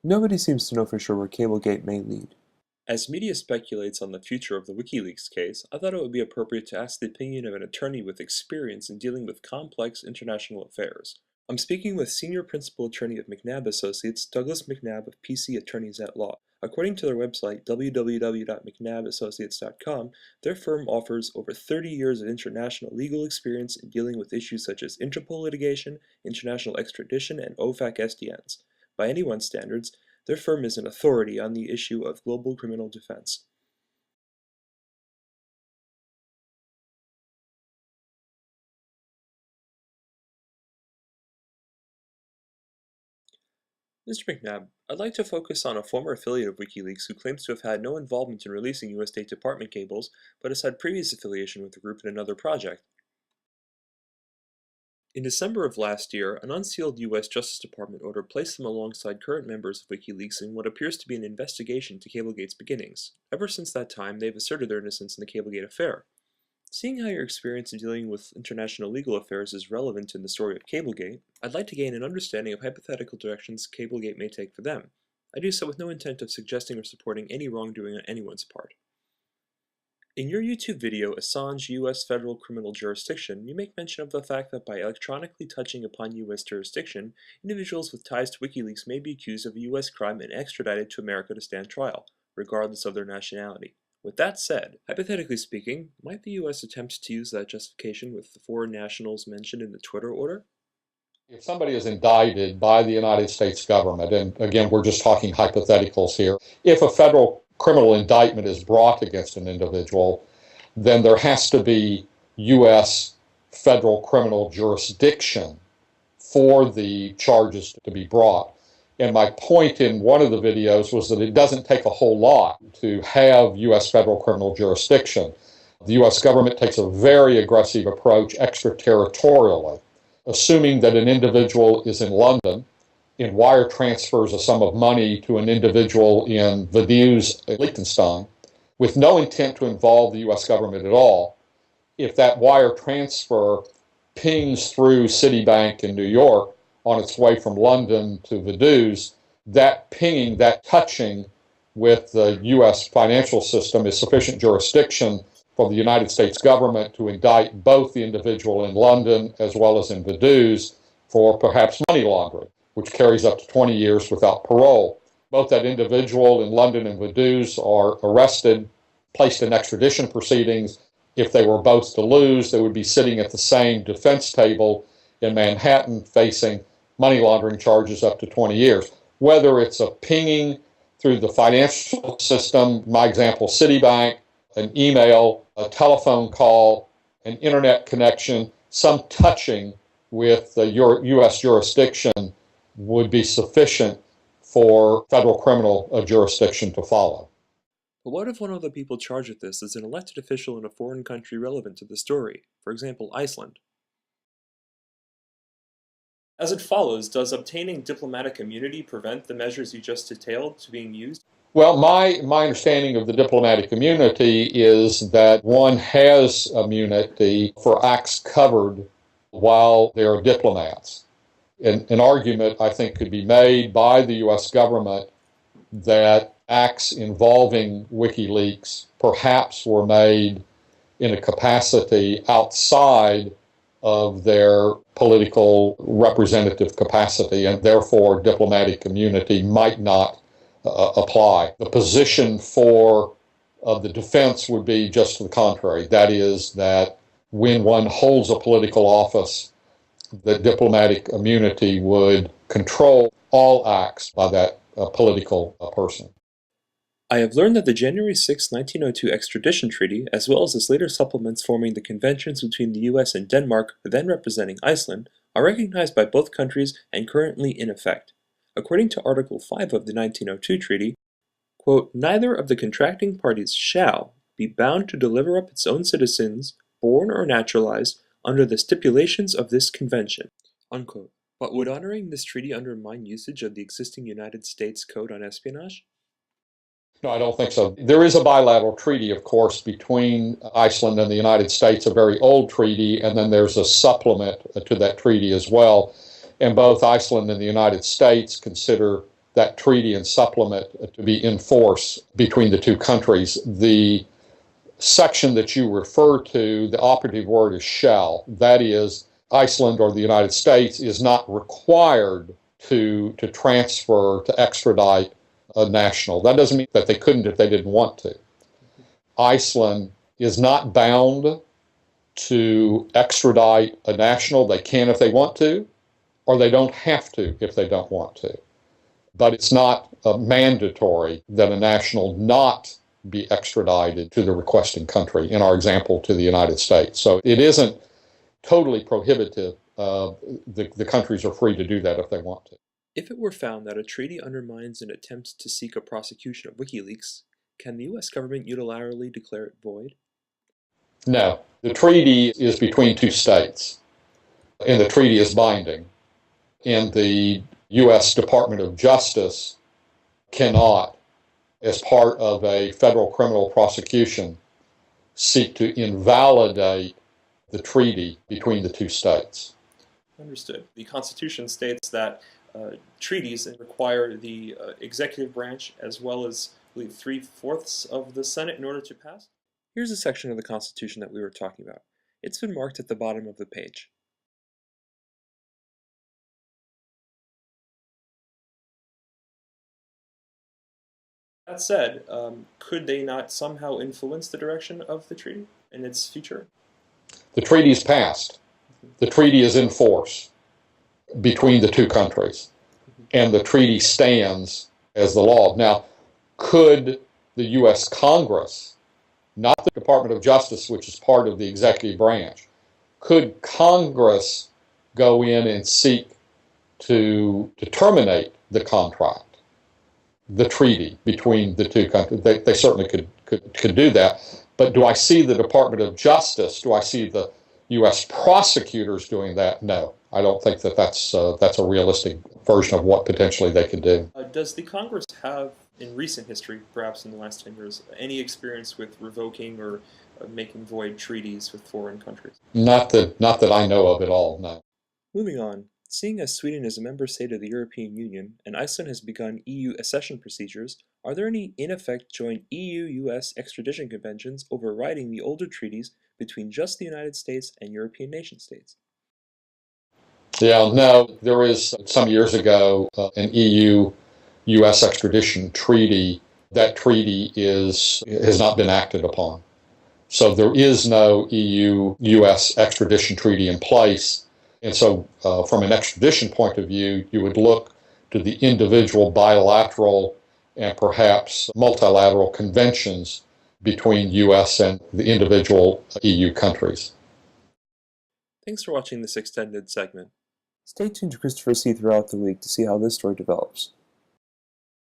Nobody seems to know for sure where Cablegate may lead. As media speculates on the future of the WikiLeaks case, I thought it would be appropriate to ask the opinion of an attorney with experience in dealing with complex international affairs. I'm speaking with Senior Principal Attorney of McNabb Associates, Douglas McNabb of PC Attorneys at Law. According to their website, www.mcnabbassociates.com, their firm offers over 30 years of international legal experience in dealing with issues such as Interpol litigation, international extradition, and OFAC SDNs. By anyone's standards, their firm is an authority on the issue of global criminal defense. Mr. McNabb, I'd like to focus on a former affiliate of WikiLeaks who claims to have had no involvement in releasing U.S. State Department cables, but has had previous affiliation with the group in another project. In December of last year, an unsealed U.S. Justice Department order placed them alongside current members of WikiLeaks in what appears to be an investigation to Cablegate's beginnings. Ever since that time, they've asserted their innocence in the Cablegate affair. Seeing how your experience in dealing with international legal affairs is relevant in the story of Cablegate, I'd like to gain an understanding of hypothetical directions Cablegate may take for them. I do so with no intent of suggesting or supporting any wrongdoing on anyone's part. In your YouTube video, Assange U.S. Federal Criminal Jurisdiction, you make mention of the fact that by electronically touching upon U.S. jurisdiction, individuals with ties to WikiLeaks may be accused of a U.S. crime and extradited to America to stand trial, regardless of their nationality. With that said, hypothetically speaking, might the U.S. attempt to use that justification with the foreign nationals mentioned in the Twitter order? If somebody is indicted by the United States government, and again, we're just talking hypotheticals here, if a federal criminal indictment is brought against an individual, then there has to be U.S. federal criminal jurisdiction for the charges to be brought. And my point in one of the videos was that it doesn't take a whole lot to have U.S. federal criminal jurisdiction. The U.S. government takes a very aggressive approach extraterritorially, assuming that an individual is in London and wire transfers a sum of money to an individual in Vaduz, Liechtenstein, with no intent to involve the U.S. government at all. If that wire transfer pings through Citibank in New York on its way from London to Vaduz, that pinging, that touching with the U.S. financial system is sufficient jurisdiction for the United States government to indict both the individual in London as well as in Vaduz for perhaps money laundering, which carries up to 20 years without parole. Both that individual in London and Vaduz are arrested, placed in extradition proceedings. If they were both to lose, they would be sitting at the same defense table in Manhattan facing money laundering charges up to 20 years. Whether it's a pinging through the financial system, my example, Citibank, an email, a telephone call, an internet connection, some touching with the U.S. jurisdiction would be sufficient for federal criminal jurisdiction to follow. But what if one of the people charged with this is an elected official in a foreign country relevant to the story, for example, Iceland? As it follows, does obtaining diplomatic immunity prevent the measures you just detailed to being used? Well, my understanding of the diplomatic immunity is that one has immunity for acts covered while they are diplomats. An argument, I think, could be made by the U.S. government that acts involving WikiLeaks perhaps were made in a capacity outside of their political representative capacity, and therefore diplomatic immunity might not apply. The position for the defense would be just to the contrary. That is, that when one holds a political office, the diplomatic immunity would control all acts by that political person. I have learned that the January 6, 1902 extradition treaty, as well as its later supplements forming the conventions between the U.S. and Denmark, then representing Iceland, are recognized by both countries and currently in effect. According to Article 5 of the 1902 treaty, quote, "Neither of the contracting parties shall be bound to deliver up its own citizens, born or naturalized, under the stipulations of this convention," unquote. But would honoring this treaty undermine usage of the existing United States Code on Espionage? No, I don't think so. There is a bilateral treaty, of course, between Iceland and the United States, a very old treaty, and then there's a supplement to that treaty as well. And both Iceland and the United States consider that treaty and supplement to be in force between the two countries. The section that you refer to, the operative word is shall. That is, Iceland or the United States is not required to transfer, to extradite a national. That doesn't mean that they couldn't if they didn't want to. Iceland is not bound to extradite a national. They can if they want to, or they don't have to if they don't want to. But it's not mandatory that a national not be extradited to the requesting country, in our example, to the United States. So it isn't totally prohibitive. The countries are free to do that if they want to. If it were found that a treaty undermines an attempt to seek a prosecution of WikiLeaks, can the U.S. government unilaterally declare it void? No. The treaty is between two states, and the treaty is binding. And the U.S. Department of Justice cannot, as part of a federal criminal prosecution, seek to invalidate the treaty between the two states. Understood. The Constitution states that treaties require the executive branch as well as, I believe, 3/4 of the Senate in order to pass. Here's a section of the Constitution that we were talking about. It's been marked at the bottom of the page. That said, could they not somehow influence the direction of the treaty and its future? The treaty is passed. The treaty is in force between the two countries, and the treaty stands as the law. Now, could the U.S. Congress, not the Department of Justice, which is part of the executive branch, could Congress go in and seek to terminate the contract, the treaty between the two countries? They certainly could do that. But do I see the Department of Justice, do I see the U.S. prosecutors doing that? No. I don't think that that's a realistic version of what potentially they could do. Does the Congress have, in recent history, perhaps in the last 10 years, any experience with revoking or making void treaties with foreign countries? Not that I know of at all, no. Moving on, seeing as Sweden is a member state of the European Union and Iceland has begun EU accession procedures, are there any in effect joint EU-US extradition conventions overriding the older treaties between just the United States and European nation-states? Yeah, no, there is some years ago an EU-US extradition treaty. That treaty has not been acted upon. So there is no EU-US extradition treaty in place. And so from an extradition point of view, you would look to the individual bilateral and perhaps multilateral conventions between U.S. and the individual EU countries. Thanks for watching this extended segment. Stay tuned to Christopher C. throughout the week to see how this story develops.